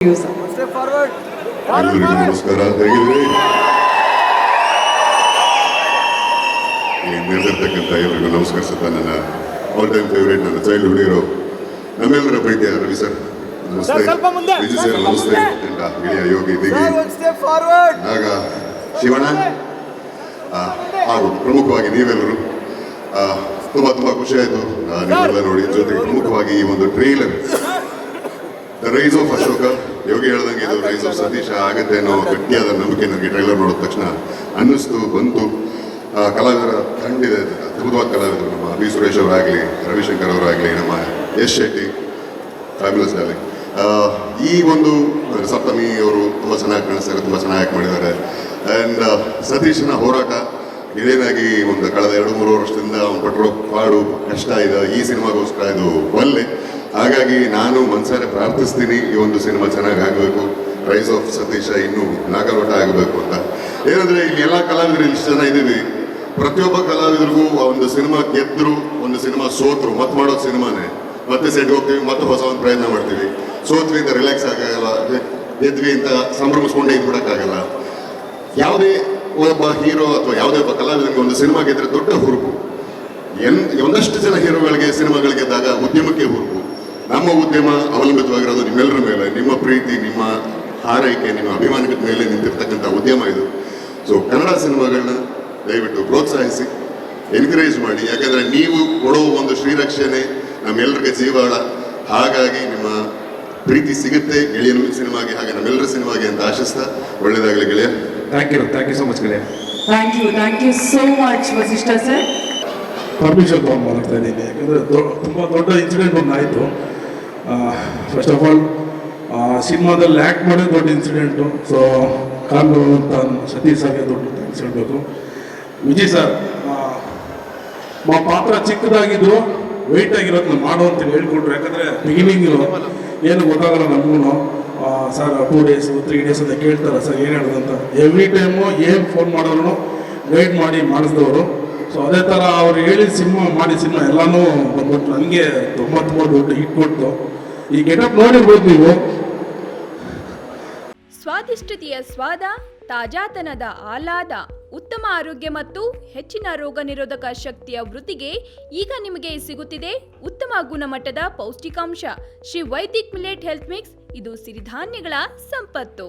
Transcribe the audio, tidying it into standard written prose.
ನಮಸ್ಕಾರ. ಹೇಗಿದ್ರಿ? ನಿರ್ದಿರ್ತಕ್ಕಂಥ ಎಲ್ಲರಿಗೂ ನಮಸ್ಕರಿಸುತ್ತಾ ನನ್ನ ಆಲ್ ಟೈಮ್ ಫೇವ್ರೇಟ್, ನನ್ನ ಚೈಲ್ಡ್ಹುಡ್ ಹೀರೋ, ನಮ್ಮೆಲ್ಲರ ಪ್ರೀತಿಯ ರವಿ ಸರ್ ನಮಸ್ತೆ, ವಿಜಯ್ ಸರ್ ನಮಸ್ತೆ, ಎಲ್ಲ ಗೆಳೆಯ ಯೋಗಿ ದಿಗಿ ನಾಗ ಶಿವಣ್ಣ ಹಾಗೂ ಪ್ರಮುಖವಾಗಿ ನೀವೆಲ್ಲರೂ ತುಂಬ ಖುಷಿ ಆಯಿತು ನೀವೆಲ್ಲ ನೋಡಿ. ಜೊತೆಗೆ ಪ್ರಮುಖವಾಗಿ ಈ ಒಂದು trailer the rise of Ashoka, Yogi ಹೇಳ್ದಂಗೆ ಇದು ರೈಸ್ ಆಫ್ ಸತೀಶ ಆಗುತ್ತೆ ಅನ್ನೋ ಗಟ್ಟಿಯಾದ ನಂಬಿಕೆ ನನಗೆ ಟ್ರೈಲರ್ ನೋಡಿದ ತಕ್ಷಣ ಅನ್ನಿಸ್ತು, ಬಂತು. ಕಲಾವಿದರ ತಂಡಿದೆ, ಅದ್ಭುತವಾದ ಕಲಾವಿದರು, ನಮ್ಮ ಬಿ ಸುರೇಶ್ ಅವರಾಗಲಿ, ರವಿಶಂಕರ್ ಅವರಾಗಲಿ, ನಮ್ಮ ಯಶ್ ಶೆಟ್ಟಿ, ಫ್ಯಾಬ್ಯುಲಸ್ ಡಾರ್ಲಿಂಗ್. ಈ ಒಂದು ಸಪ್ತಮಿ ಅವರು ತುಂಬ ಚೆನ್ನಾಗಿ ಕಾಣಿಸ್ತಾರೆ, ತುಂಬ ಚೆನ್ನಾಗಿ ಆ್ಯಕ್ಟ್ ಮಾಡಿದ್ದಾರೆ. ಆ್ಯಂಡ್ ಸತೀಶನ ಹೋರಾಟ ಇದೇನಾಗಿ ಒಂದು ಕಳೆದ 2-3 ವರ್ಷದಿಂದ ಅವ್ನು ಪಟ್ಟಿರೋ ಪಾಡು ಕಷ್ಟ ಇದೆ, ಈ ಸಿನಿಮಾಗೋಸ್ಕರ ಇದು ಒಲ್ಲೆ. ಹಾಗಾಗಿ ನಾನು ಮನಸಾರೆ ಪ್ರಾರ್ಥಿಸ್ತೀನಿ ಈ ಒಂದು ಸಿನಿಮಾ ಚೆನ್ನಾಗಿ ಆಗಬೇಕು, ರೈಸ್ ಆಫ್ ಸತೀಶ ಇನ್ನೂ ನಾಗಲೋಟ ಆಗಬೇಕು ಅಂತ. ಏನಂದರೆ ಇಲ್ಲಿ ಎಲ್ಲ ಕಲಾವಿದರು ಇಷ್ಟು ಜನ ಇದ್ದೀವಿ, ಪ್ರತಿಯೊಬ್ಬ ಕಲಾವಿದರಿಗೂ ಒಂದು ಸಿನಿಮಾ ಗೆದ್ದರು, ಒಂದು ಸಿನಿಮಾ ಸೋತರು, ಮತ್ತೆ ಮಾಡೋದು ಸಿನಿಮಾನೇ, ಮತ್ತೆ ಸೆಟ್ ಹೋಗ್ತೀವಿ, ಮತ್ತೆ ಹೊಸ ಒಂದು ಪ್ರಯತ್ನ ಮಾಡ್ತೀವಿ. ಸೋತ್ವಿ ಅಂತ ರಿಲ್ಯಾಕ್ಸ್ ಆಗೋಲ್ಲ, ಗೆದ್ವಿ ಅಂತ ಸಂಭ್ರಮಿಸ್ಕೊಂಡೇ ಇದ್ಬಿಡೋಕ್ಕಾಗಲ್ಲ. ಯಾವುದೇ ಒಬ್ಬ ಹೀರೋ ಅಥವಾ ಯಾವುದೇ ಒಬ್ಬ ಕಲಾವಿದನಿಗೆ ಒಂದು ಸಿನಿಮಾ ಗೆದ್ದರೆ ದೊಡ್ಡ ಹುರುಪು. ಒಂದಷ್ಟು ಜನ ಹೀರೋಗಳಿಗೆ ಸಿನಿಮಾಗಳು ಗೆದ್ದಾಗ ಉದ್ಯಮಕ್ಕೆ ಹುರುಪು. ನಮ್ಮ ಉದ್ಯಮ ಅವಲಂಬಿತವಾಗಿರೋದು ನಿಮ್ಮೆಲ್ಲರ ಮೇಲೆ, ನಿಮ್ಮ ಪ್ರೀತಿ, ನಿಮ್ಮ ಹಾರೈಕೆ, ನಿಮ್ಮ ಅಭಿಮಾನದ ಮೇಲೆ ನಿಂತಿರ್ತಕ್ಕಂಥ ಉದ್ಯಮ ಇದು. ಸೊ ಕನ್ನಡ ಸಿನಿಮಾಗಳನ್ನ ದಯವಿಟ್ಟು ಪ್ರೋತ್ಸಾಹಿಸಿ, ಎನ್ಕರೇಜ್ ಮಾಡಿ. ಯಾಕಂದರೆ ನೀವು ಕೊಡೋ ಒಂದು ಶ್ರೀರಕ್ಷಣೆ ನಮ್ಮೆಲ್ಲರಿಗೆ ಜೀವಾಳ. ಹಾಗಾಗಿ ನಿಮ್ಮ ಪ್ರೀತಿ ಸಿಗುತ್ತೆ ಗೆಳೆಯನ ಸಿನಿಮಾಗೆ, ಹಾಗೆ ನಮ್ಮೆಲ್ಲರ ಸಿನಿಮಾಗೆ ಅಂತ ಆಶಿಸ್ತಾ ಒಳ್ಳೆಯದಾಗಲಿ ಗೆಳೆಯ. ಥ್ಯಾಂಕ್ ಯು ಸೊ ಮಚ್ ಗೆಳೆಯ. Thank you so much Vasishtha sir. Permission ತೊಗೊಂಡು ಮಾಡ್ತಾ ಇದ್ದೀನಿ, ಯಾಕಂದರೆ ತುಂಬ ದೊಡ್ಡ ಇನ್ಸಿಡೆಂಟ್ ಒಂದು ಆಯಿತು. ಫಸ್ಟ್ ಆಫ್ ಆಲ್ ಸಿನಿಮಾದಲ್ಲಿ ಆ್ಯಕ್ಟ್ ಮಾಡೋದು ದೊಡ್ಡ ಇನ್ಸಿಡೆಂಟು. ಸೊ ಕಾಲು ಅಂತ ಸತೀಶ್ ಸರ್ಗೆ ದೊಡ್ಡ ಥ್ಯಾಂಕ್ಸ್ ಹೇಳಬೇಕು. ವಿಜಯ್ ಸರ್ ಮಾ ಪಾತ್ರ ಚಿಕ್ಕದಾಗಿದ್ದು ವೆಯ್ಟ್ ಆಗಿರೋದನ್ನ ಮಾಡೋ ಅಂತೇಳಿ ಹೇಳ್ಕೊಟ್ರು. ಯಾಕಂದರೆ ಬಿಗಿನಿಂಗು ಏನು ಗೊತ್ತಾಗಲ್ಲ ನಮಗೂ. ಸರ್ 2 days 3 days ಅಂತ ಕೇಳ್ತಾರೆ, ಸರ್ ಏನು ಹೇಳೋದಂತ. ಎವ್ರಿ ಟೈಮು ಏನು ಫೋನ್ ಮಾಡಿದ್ರು ಗೈಡ್ ಮಾಡಿ ಮಾಡಿಸಿದವರು. ಸೊ ಅದೇ ಥರ ಅವ್ರು ಹೇಳಿದ ಸಿನಿಮಾ ಎಲ್ಲನೂ ಬಂದ್ಬಿಟ್ಟು ನನಗೆ ತುಂಬ ದೊಡ್ಡ ಹಿಟ್ ಕೊಟ್ಟು. ಈ ಗೆಟಪ್ ನೋಡಿರ್ಬೋದು ನೀವು. ಸ್ವಾದಿಷ್ಟತೆಯ ಸ್ವಾದ, ತಾಜಾತನದ ಆಹ್ಲಾದ, ಉತ್ತಮ ಆರೋಗ್ಯ ಮತ್ತು ಹೆಚ್ಚಿನ ರೋಗ ನಿರೋಧಕ ಶಕ್ತಿಯ ವೃದ್ಧಿಗೆ ಈಗ ನಿಮಗೆ ಸಿಗುತ್ತಿದೆ ಉತ್ತಮ ಗುಣಮಟ್ಟದ ಪೌಷ್ಟಿಕಾಂಶ Shri Vaidik millet health mix. ಇದು ಸಿರಿಧಾನ್ಯಗಳ ಸಂಪತ್ತು.